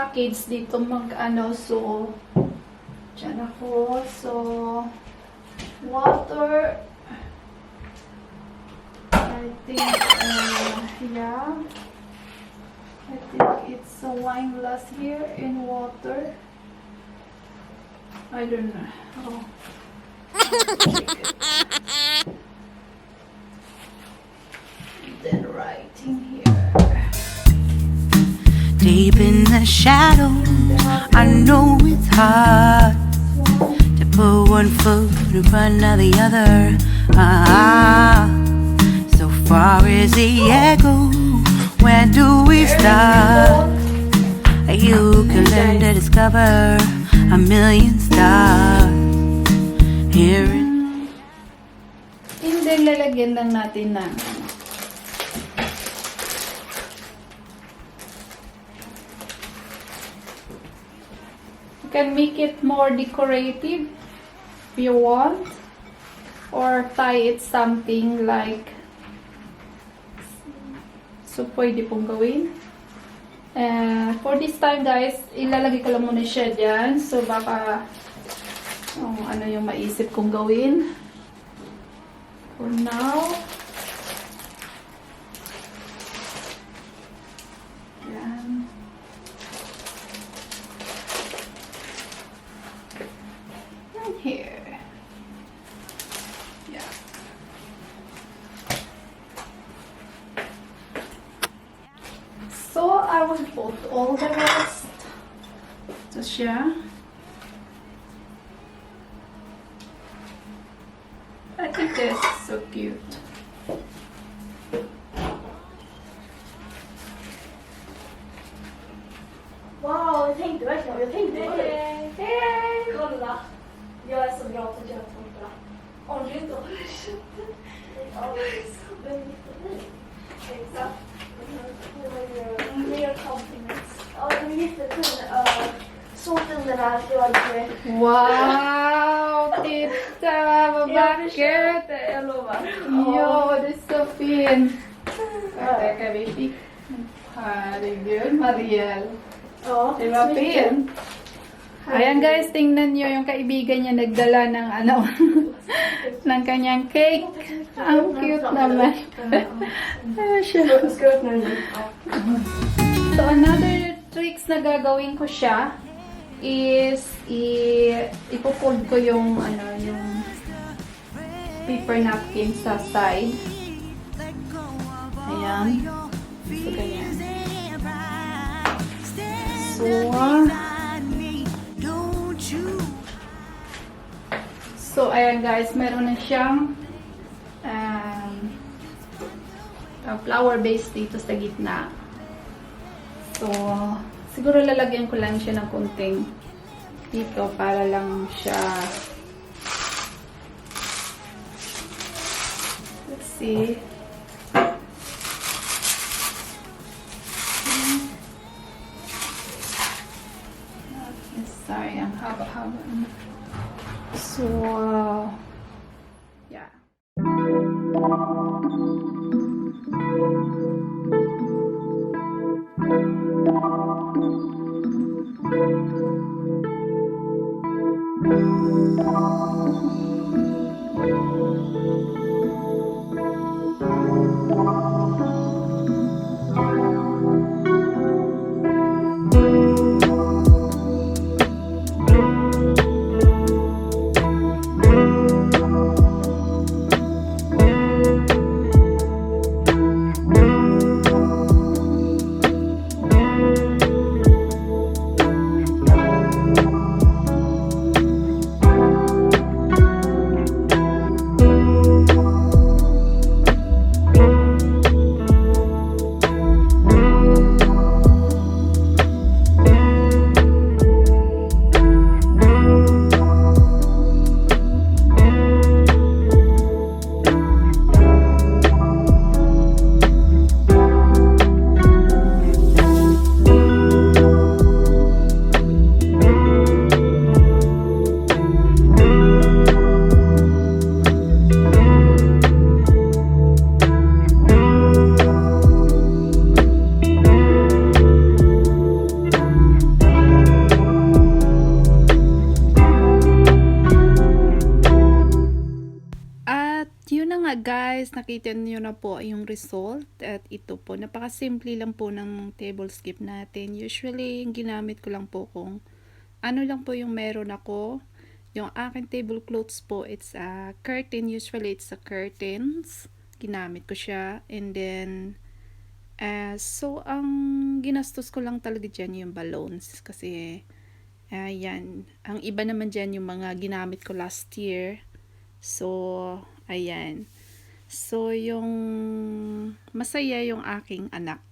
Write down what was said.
package dito mag-ano. So, dyan ako. So, water. I think, yeah. I think it's a wine glass here in water. I don't know. Oh. Then writing here. Deep in the shadows, I know it's hard to put one foot in front of the other. So far as the echo, where do we start? You can learn to discover a million stars here. And then lalagyan lang natin ng you can make it more decorative if you want, or tie it something like, so pwede pong gawin. For this time guys, ilalagay ko lang muna siya dyan, so baka ano yung maisip kong gawin. For now, yan. And here. Yeah. So I will put all the rest. So siya. I think this is so cute. Wow, jag tänkte verkligen, jag tänkte på det. Hej! Kolla! Jag är så bra på att göra tårta. Om du inte har köpt det. Ja, så väldigt fint. Exakt. Mer compliments. Ja, den är jättefin. Så fin den här. Wow! Titta vad vackert! Jag lovar. Ja, det är så fint. Teka, vi fick. Herregud, Mariel. Ja, Det var fint. Ayan guys, tingnan nyo yung kaibigan niya nagdala ng ano, ng kanyang cake. Ang cute naman. Ayan siya. So another tricks na gagawin ko siya is ipo-fold ko yung ano, yung paper napkin sa side. Ayan. So ganyan. So, ayan guys, meron na siyang flower base dito sa gitna. So, siguro lalagyan ko lang siya ng konting dito para lang siya, let's see. Sorry, ang haba-haba. So, yeah. nakita niyo na po yung result. At ito po, napakasimple lang po ng tablescape natin. Usually, yung ginamit ko lang po kung ano lang po yung meron ako. Yung aking tablecloths po, it's a curtain. Usually, it's a curtains. Ginamit ko siya. And then, so, ang ginastos ko lang talaga dyan yung balloons. Kasi, ayan. Ang iba naman dyan yung mga ginamit ko last year. So, ayan. So, yung masaya yung aking anak.